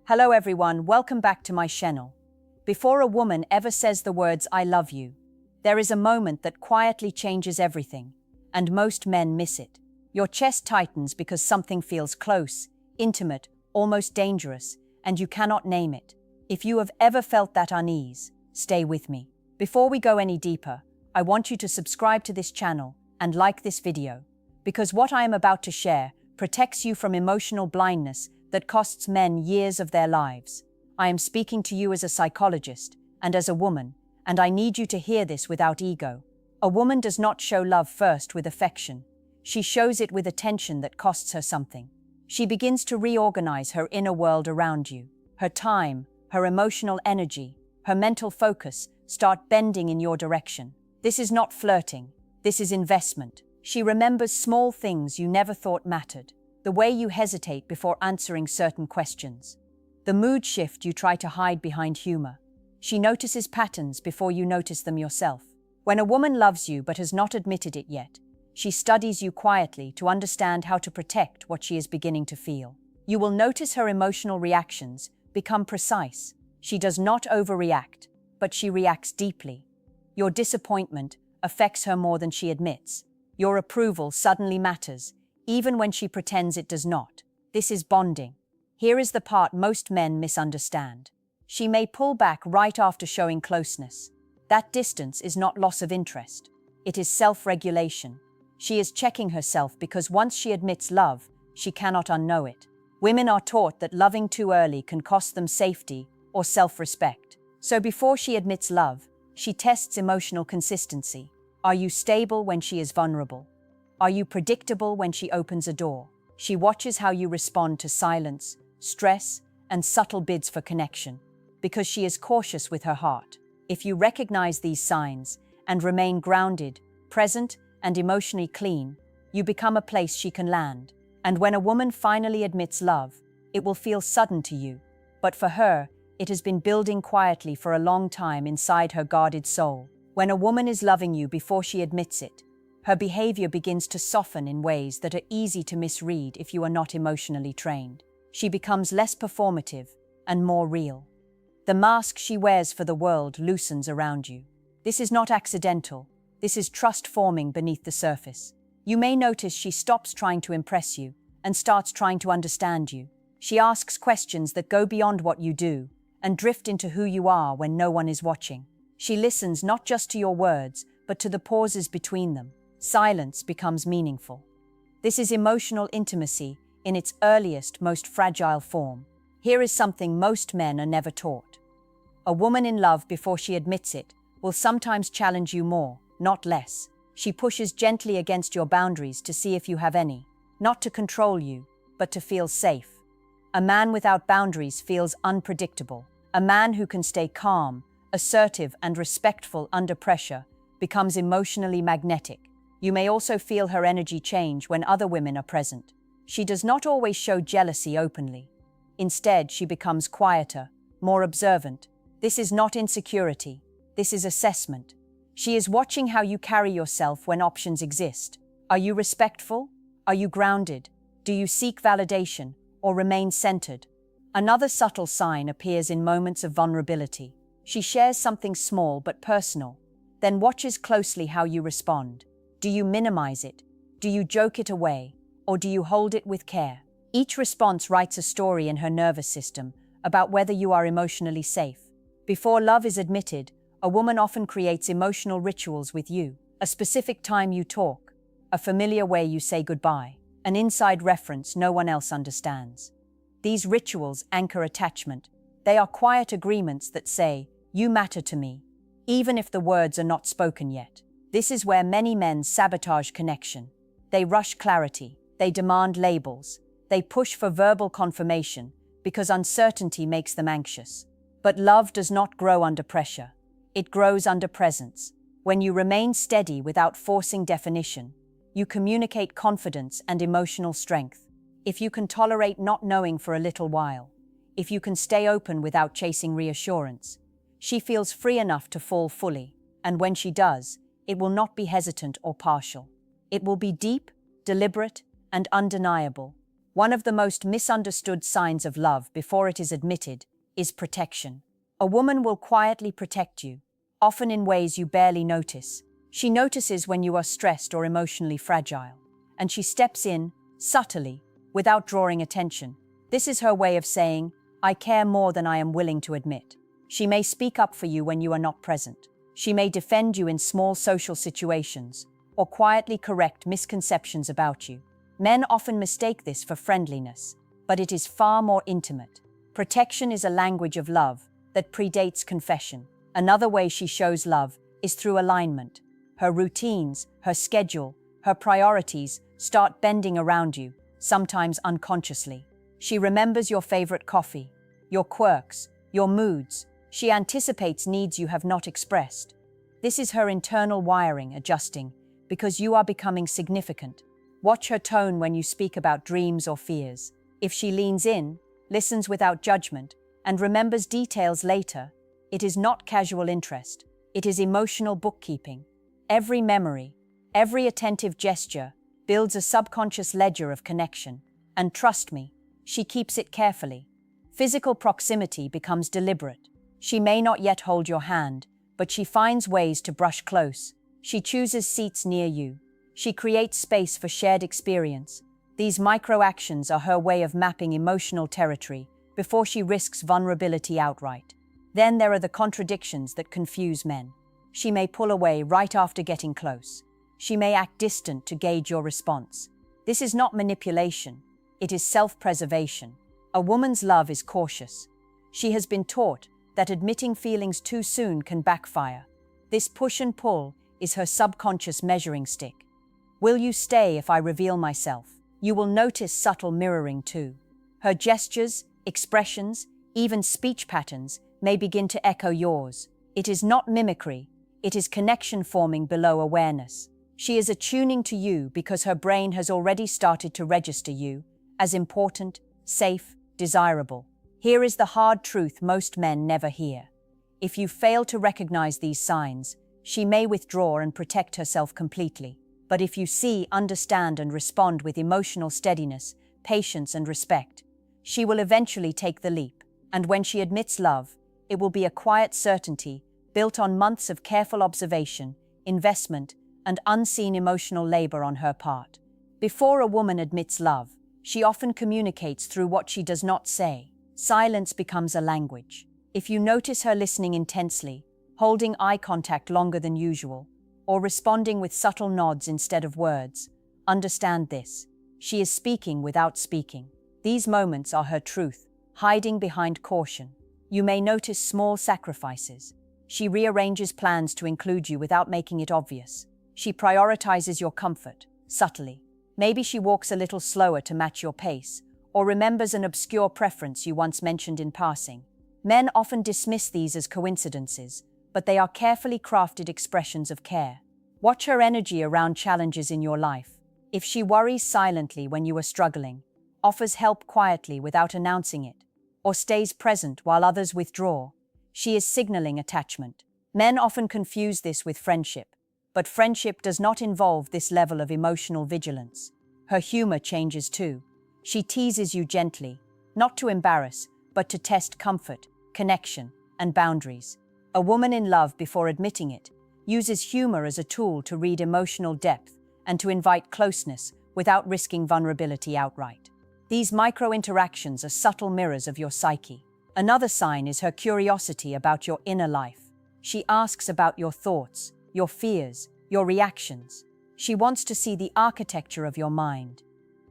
Hello everyone, welcome back to my channel. Before a woman ever says the words "I love you," there is a moment that quietly changes everything, and most men miss it. Your chest tightens because something feels close, intimate, almost dangerous, and you cannot name it. If you have ever felt that unease, stay with me. Before we go any deeper, I want you to subscribe to this channel and like this video, because what I am about to share protects you from emotional blindness that costs men years of their lives. I am speaking to you as a psychologist and as a woman, and I need you to hear this without ego. A woman does not show love first with affection. She shows it with attention that costs her something. She begins to reorganize her inner world around you. Her time, her emotional energy, her mental focus start bending in your direction. This is not flirting. This is investment. She remembers small things you never thought mattered. The way you hesitate before answering certain questions. The mood shift you try to hide behind humor. She notices patterns before you notice them yourself. When a woman loves you but has not admitted it yet, she studies you quietly to understand how to protect what she is beginning to feel. You will notice her emotional reactions become precise. She does not overreact, but she reacts deeply. Your disappointment affects her more than she admits. Your approval suddenly matters, even when she pretends it does not. This is bonding. Here is the part most men misunderstand. She may pull back right after showing closeness. That distance is not loss of interest. It is self-regulation. She is checking herself because once she admits love, she cannot unknow it. Women are taught that loving too early can cost them safety or self-respect. So before she admits love, she tests emotional consistency. Are you stable when she is vulnerable? Are you predictable when she opens a door? She watches how you respond to silence, stress, and subtle bids for connection, because she is cautious with her heart. If you recognize these signs and remain grounded, present, and emotionally clean, you become a place she can land. And when a woman finally admits love, it will feel sudden to you. But for her, it has been building quietly for a long time inside her guarded soul. When a woman is loving you before she admits it, her behavior begins to soften in ways that are easy to misread if you are not emotionally trained. She becomes less performative and more real. The mask she wears for the world loosens around you. This is not accidental. This is trust forming beneath the surface. You may notice she stops trying to impress you and starts trying to understand you. She asks questions that go beyond what you do and drift into who you are when no one is watching. She listens not just to your words, but to the pauses between them. Silence becomes meaningful. This is emotional intimacy in its earliest, most fragile form. Here is something most men are never taught. A woman in love before she admits it will sometimes challenge you more, not less. She pushes gently against your boundaries to see if you have any, not to control you, but to feel safe. A man without boundaries feels unpredictable. A man who can stay calm, assertive, and respectful under pressure becomes emotionally magnetic. You may also feel her energy change when other women are present. She does not always show jealousy openly. Instead, she becomes quieter, more observant. This is not insecurity. This is assessment. She is watching how you carry yourself when options exist. Are you respectful? Are you grounded? Do you seek validation or remain centered? Another subtle sign appears in moments of vulnerability. She shares something small but personal, then watches closely how you respond. Do you minimize it? Do you joke it away? Or do you hold it with care? Each response writes a story in her nervous system about whether you are emotionally safe. Before love is admitted, a woman often creates emotional rituals with you. A specific time you talk, a familiar way you say goodbye, an inside reference no one else understands. These rituals anchor attachment. They are quiet agreements that say, "You matter to me," even if the words are not spoken yet. This is where many men sabotage connection. They rush clarity, they demand labels, they push for verbal confirmation because uncertainty makes them anxious. But love does not grow under pressure. It grows under presence. When you remain steady without forcing definition, you communicate confidence and emotional strength. If you can tolerate not knowing for a little while, if you can stay open without chasing reassurance, she feels free enough to fall fully, and when she does, it will not be hesitant or partial. It will be deep, deliberate, and undeniable. One of the most misunderstood signs of love before it is admitted is protection. A woman will quietly protect you, often in ways you barely notice. She notices when you are stressed or emotionally fragile, and she steps in, subtly, without drawing attention. This is her way of saying, "I care more than I am willing to admit." She may speak up for you when you are not present. She may defend you in small social situations, or quietly correct misconceptions about you. Men often mistake this for friendliness, but it is far more intimate. Protection is a language of love that predates confession. Another way she shows love is through alignment. Her routines, her schedule, her priorities start bending around you, sometimes unconsciously. She remembers your favorite coffee, your quirks, your moods. She anticipates needs you have not expressed. This is her internal wiring adjusting because you are becoming significant. Watch her tone when you speak about dreams or fears. If she leans in, listens without judgment, and remembers details later, it is not casual interest. It is emotional bookkeeping. Every memory, every attentive gesture builds a subconscious ledger of connection. And trust me, she keeps it carefully. Physical proximity becomes deliberate. She may not yet hold your hand, but she finds ways to brush close. She chooses seats near you. She creates space for shared experience. These micro-actions are her way of mapping emotional territory before she risks vulnerability outright. Then there are the contradictions that confuse men. She may pull away right after getting close. She may act distant to gauge your response. This is not manipulation. It is self-preservation. A woman's love is cautious. She has been taught that admitting feelings too soon can backfire. This push and pull is her subconscious measuring stick. Will you stay if I reveal myself? You will notice subtle mirroring too. Her gestures, expressions, even speech patterns may begin to echo yours. It is not mimicry, it is connection forming below awareness. She is attuning to you because her brain has already started to register you as important, safe, desirable. Here is the hard truth most men never hear. If you fail to recognize these signs, she may withdraw and protect herself completely. But if you see, understand, and respond with emotional steadiness, patience, and respect, she will eventually take the leap. And when she admits love, it will be a quiet certainty built on months of careful observation, investment, and unseen emotional labor on her part. Before a woman admits love, she often communicates through what she does not say. Silence becomes a language. If you notice her listening intensely, holding eye contact longer than usual, or responding with subtle nods instead of words, understand this. She is speaking without speaking. These moments are her truth, hiding behind caution. You may notice small sacrifices. She rearranges plans to include you without making it obvious. She prioritizes your comfort, subtly. Maybe she walks a little slower to match your pace, or remembers an obscure preference you once mentioned in passing. Men often dismiss these as coincidences, but they are carefully crafted expressions of care. Watch her energy around challenges in your life. If she worries silently when you are struggling, offers help quietly without announcing it, or stays present while others withdraw, she is signaling attachment. Men often confuse this with friendship, but friendship does not involve this level of emotional vigilance. Her humor changes too. She teases you gently, not to embarrass, but to test comfort, connection, and boundaries. A woman in love, before admitting it, uses humor as a tool to read emotional depth and to invite closeness without risking vulnerability outright. These micro-interactions are subtle mirrors of your psyche. Another sign is her curiosity about your inner life. She asks about your thoughts, your fears, your reactions. She wants to see the architecture of your mind.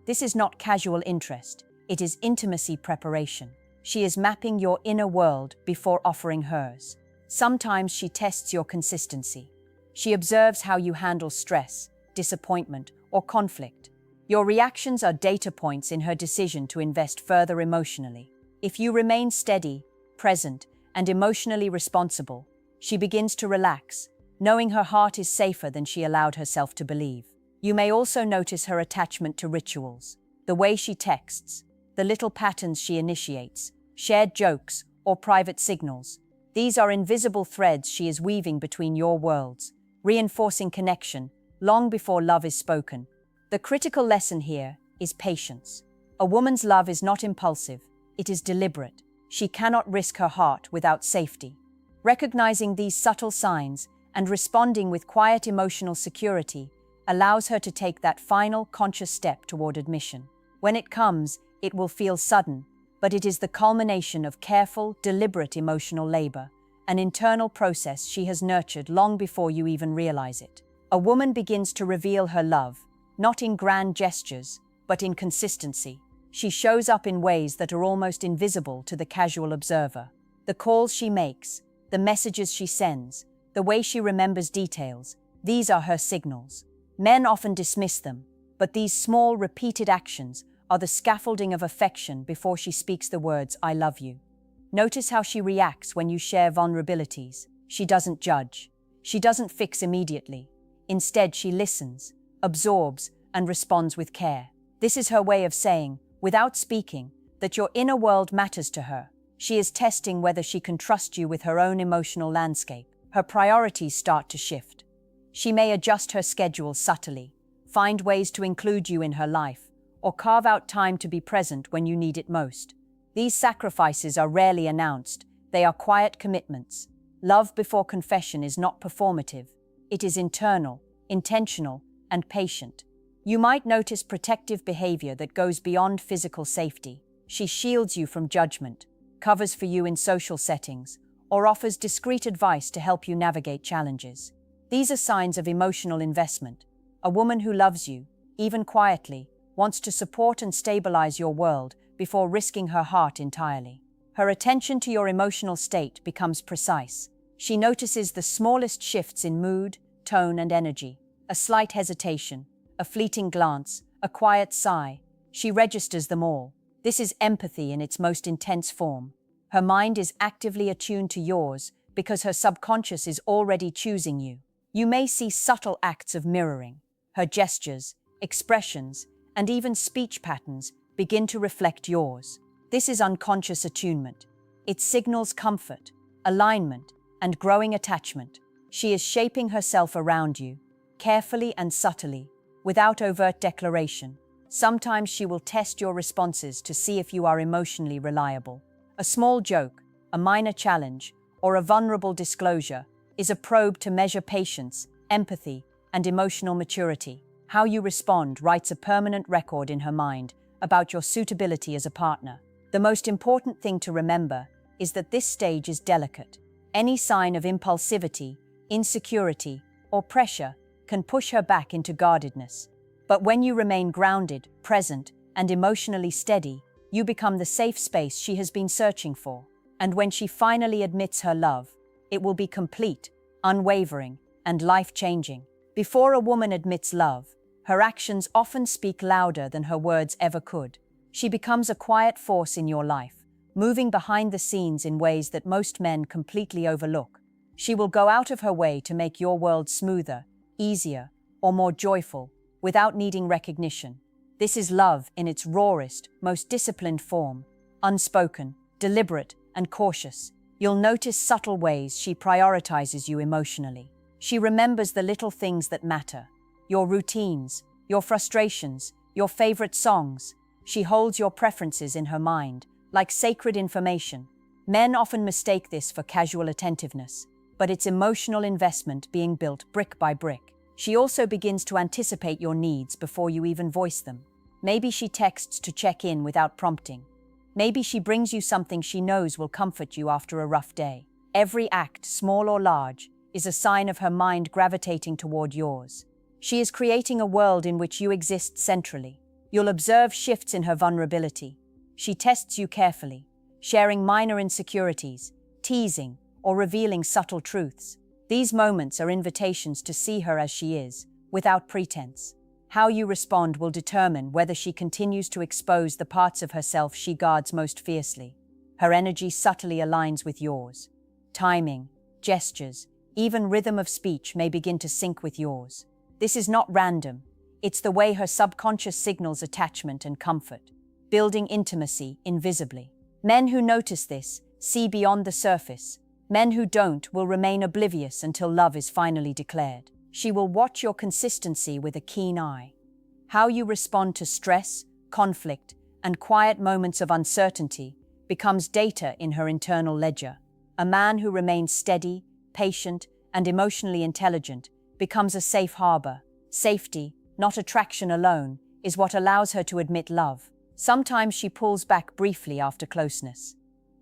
This is not casual interest, it is intimacy preparation. She is mapping your inner world before offering hers. Sometimes she tests your consistency. She observes how you handle stress, disappointment, or conflict. Your reactions are data points in her decision to invest further emotionally. If you remain steady, present, and emotionally responsible, she begins to relax, knowing her heart is safer than she allowed herself to believe. You may also notice her attachment to rituals, the way she texts, the little patterns she initiates, shared jokes, or private signals. These are invisible threads she is weaving between your worlds, reinforcing connection long before love is spoken. The critical lesson here is patience. A woman's love is not impulsive, it is deliberate. She cannot risk her heart without safety. Recognizing these subtle signs and responding with quiet emotional security allows her to take that final conscious step toward admission. When it comes, it will feel sudden, but it is the culmination of careful, deliberate emotional labor, an internal process she has nurtured long before you even realize it. A woman begins to reveal her love, not in grand gestures, but in consistency. She shows up in ways that are almost invisible to the casual observer. The calls she makes, the messages she sends, the way she remembers details, these are her signals. Men often dismiss them, but these small, repeated actions are the scaffolding of affection before she speaks the words, "I love you." Notice how she reacts when you share vulnerabilities. She doesn't judge. She doesn't fix immediately. Instead, she listens, absorbs, and responds with care. This is her way of saying, without speaking, that your inner world matters to her. She is testing whether she can trust you with her own emotional landscape. Her priorities start to shift. She may adjust her schedule subtly, find ways to include you in her life, or carve out time to be present when you need it most. These sacrifices are rarely announced. They are quiet commitments. Love before confession is not performative. It is internal, intentional, and patient. You might notice protective behavior that goes beyond physical safety. She shields you from judgment, covers for you in social settings, or offers discreet advice to help you navigate challenges. These are signs of emotional investment. A woman who loves you, even quietly, wants to support and stabilize your world before risking her heart entirely. Her attention to your emotional state becomes precise. She notices the smallest shifts in mood, tone, and energy. A slight hesitation, a fleeting glance, a quiet sigh. She registers them all. This is empathy in its most intense form. Her mind is actively attuned to yours because her subconscious is already choosing you. You may see subtle acts of mirroring. Her gestures, expressions, and even speech patterns begin to reflect yours. This is unconscious attunement. It signals comfort, alignment, and growing attachment. She is shaping herself around you, carefully and subtly, without overt declaration. Sometimes she will test your responses to see if you are emotionally reliable. A small joke, a minor challenge, or a vulnerable disclosure is a probe to measure patience, empathy, and emotional maturity. How you respond writes a permanent record in her mind about your suitability as a partner. The most important thing to remember is that this stage is delicate. Any sign of impulsivity, insecurity, or pressure can push her back into guardedness. But when you remain grounded, present, and emotionally steady, you become the safe space she has been searching for. And when she finally admits her love, it will be complete, unwavering, and life-changing. Before a woman admits love, her actions often speak louder than her words ever could. She becomes a quiet force in your life, moving behind the scenes in ways that most men completely overlook. She will go out of her way to make your world smoother, easier, or more joyful, without needing recognition. This is love in its rawest, most disciplined form, unspoken, deliberate, and cautious. You'll notice subtle ways she prioritizes you emotionally. She remembers the little things that matter, your routines, your frustrations, your favorite songs. She holds your preferences in her mind, like sacred information. Men often mistake this for casual attentiveness, but it's emotional investment being built brick by brick. She also begins to anticipate your needs before you even voice them. Maybe she texts to check in without prompting. Maybe she brings you something she knows will comfort you after a rough day. Every act, small or large, is a sign of her mind gravitating toward yours. She is creating a world in which you exist centrally. You'll observe shifts in her vulnerability. She tests you carefully, sharing minor insecurities, teasing, or revealing subtle truths. These moments are invitations to see her as she is, without pretense. How you respond will determine whether she continues to expose the parts of herself she guards most fiercely. Her energy subtly aligns with yours. Timing, gestures, even rhythm of speech may begin to sync with yours. This is not random. It's the way her subconscious signals attachment and comfort, building intimacy invisibly. Men who notice this see beyond the surface. Men who don't will remain oblivious until love is finally declared. She will watch your consistency with a keen eye. How you respond to stress, conflict, and quiet moments of uncertainty becomes data in her internal ledger. A man who remains steady, patient, and emotionally intelligent becomes a safe harbor. Safety, not attraction alone, is what allows her to admit love. Sometimes she pulls back briefly after closeness.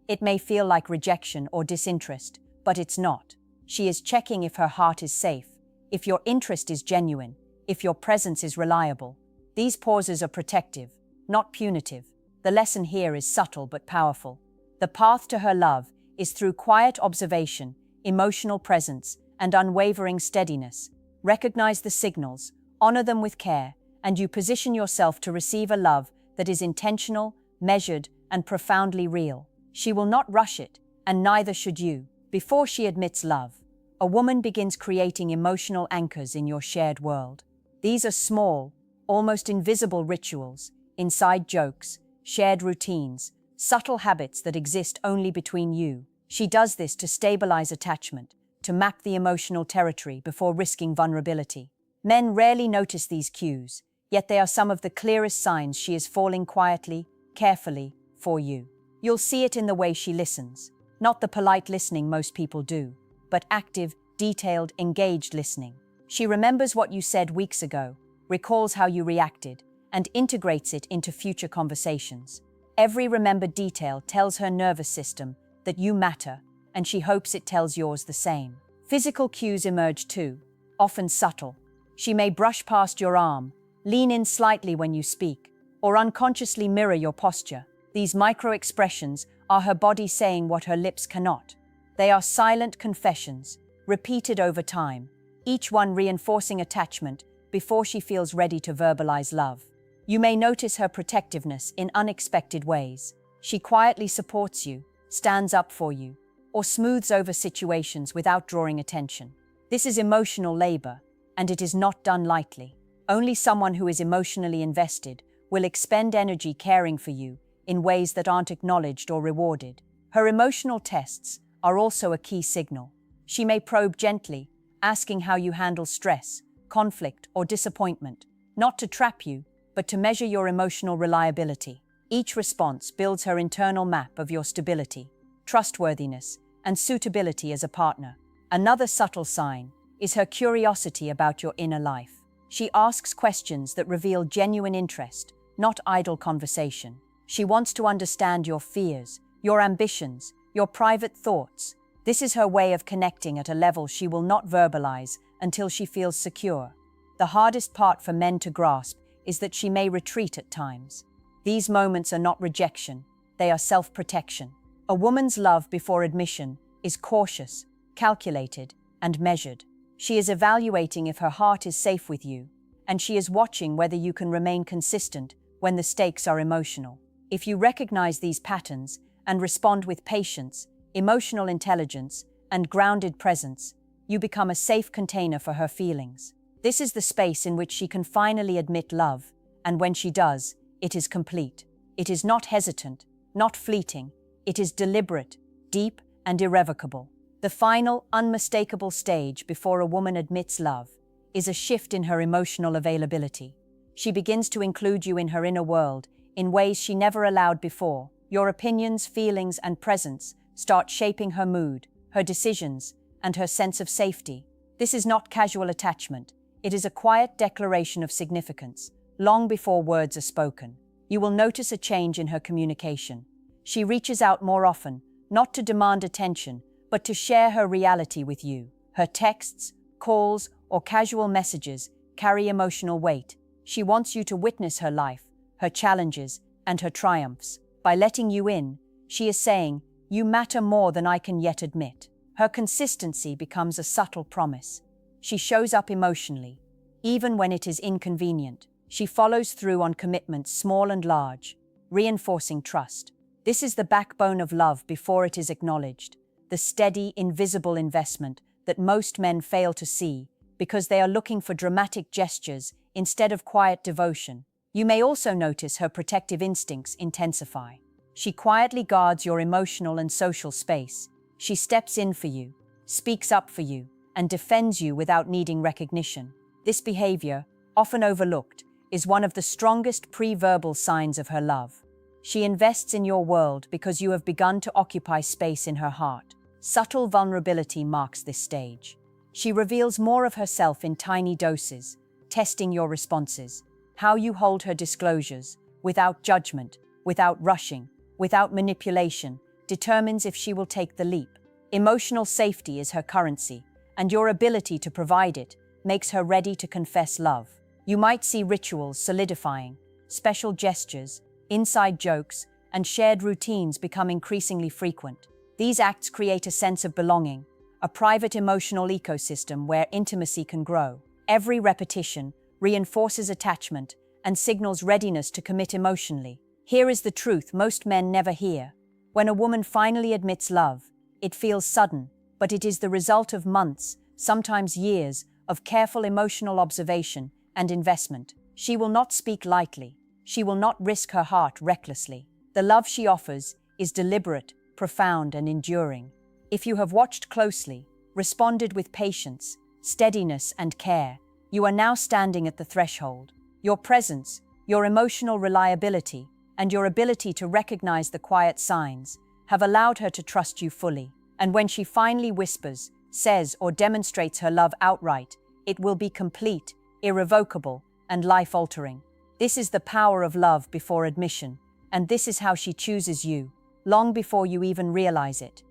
It may feel like rejection or disinterest, but it's not. She is checking if her heart is safe, if your interest is genuine, if your presence is reliable. These pauses are protective, not punitive. The lesson here is subtle but powerful. The path to her love is through quiet observation, emotional presence, and unwavering steadiness. Recognize the signals, honor them with care, and you position yourself to receive a love that is intentional, measured, and profoundly real. She will not rush it, and neither should you. Before she admits love, a woman begins creating emotional anchors in your shared world. These are small, almost invisible rituals, inside jokes, shared routines, subtle habits that exist only between you. She does this to stabilize attachment, to map the emotional territory before risking vulnerability. Men rarely notice these cues, yet they are some of the clearest signs she is falling quietly, carefully, for you. You'll see it in the way she listens. Not the polite listening most people do, but active, detailed, engaged listening. She remembers what you said weeks ago, recalls how you reacted, and integrates it into future conversations. Every remembered detail tells her nervous system that you matter, and she hopes it tells yours the same. Physical cues emerge too, often subtle. She may brush past your arm, lean in slightly when you speak, or unconsciously mirror your posture. These micro-expressions are her body saying what her lips cannot. They are silent confessions, repeated over time, each one reinforcing attachment before she feels ready to verbalize love. You may notice her protectiveness in unexpected ways. She quietly supports you, stands up for you, or smooths over situations without drawing attention. This is emotional labor, and it is not done lightly. Only someone who is emotionally invested will expend energy caring for you in ways that aren't acknowledged or rewarded. Her emotional tests are also a key signal. She may probe gently, asking how you handle stress, conflict, or disappointment, not to trap you, but to measure your emotional reliability. Each response builds her internal map of your stability, trustworthiness, and suitability as a partner. Another subtle sign is her curiosity about your inner life. She asks questions that reveal genuine interest, not idle conversation. She wants to understand your fears, your ambitions, your private thoughts. This is her way of connecting at a level she will not verbalize until she feels secure. The hardest part for men to grasp is that she may retreat at times. These moments are not rejection, they are self-protection. A woman's love before admission is cautious, calculated, and measured. She is evaluating if her heart is safe with you, and she is watching whether you can remain consistent when the stakes are emotional. If you recognize these patterns and respond with patience, emotional intelligence, and grounded presence, you become a safe container for her feelings. This is the space in which she can finally admit love, and when she does, it is complete. It is not hesitant, not fleeting. It is deliberate, deep, and irrevocable. The final, unmistakable stage before a woman admits love is a shift in her emotional availability. She begins to include you in her inner world in ways she never allowed before. Your opinions, feelings, and presence start shaping her mood, her decisions, and her sense of safety. This is not casual attachment. It is a quiet declaration of significance, long before words are spoken. You will notice a change in her communication. She reaches out more often, not to demand attention, but to share her reality with you. Her texts, calls, or casual messages carry emotional weight. She wants you to witness her life, her challenges, and her triumphs. By letting you in, she is saying, "You matter more than I can yet admit." Her consistency becomes a subtle promise. She shows up emotionally, even when it is inconvenient. She follows through on commitments small and large, reinforcing trust. This is the backbone of love before it is acknowledged, the steady, invisible investment that most men fail to see because they are looking for dramatic gestures instead of quiet devotion. You may also notice her protective instincts intensify. She quietly guards your emotional and social space. She steps in for you, speaks up for you, and defends you without needing recognition. This behavior, often overlooked, is one of the strongest pre-verbal signs of her love. She invests in your world because you have begun to occupy space in her heart. Subtle vulnerability marks this stage. She reveals more of herself in tiny doses, testing your responses. How you hold her disclosures, without judgment, without rushing, without manipulation, determines if she will take the leap. Emotional safety is her currency, and your ability to provide it makes her ready to confess love. You might see rituals solidifying, special gestures, inside jokes, and shared routines become increasingly frequent. These acts create a sense of belonging, a private emotional ecosystem where intimacy can grow. Every repetition reinforces attachment and signals readiness to commit emotionally. Here is the truth most men never hear. When a woman finally admits love, it feels sudden, but it is the result of months, sometimes years, of careful emotional observation and investment. She will not speak lightly. She will not risk her heart recklessly. The love she offers is deliberate, profound, and enduring. If you have watched closely, responded with patience, steadiness, and care, you are now standing at the threshold. Your presence, your emotional reliability, and your ability to recognize the quiet signs have allowed her to trust you fully. And when she finally whispers, says, or demonstrates her love outright, it will be complete, irrevocable, and life-altering. This is the power of love before admission, and this is how she chooses you, long before you even realize it.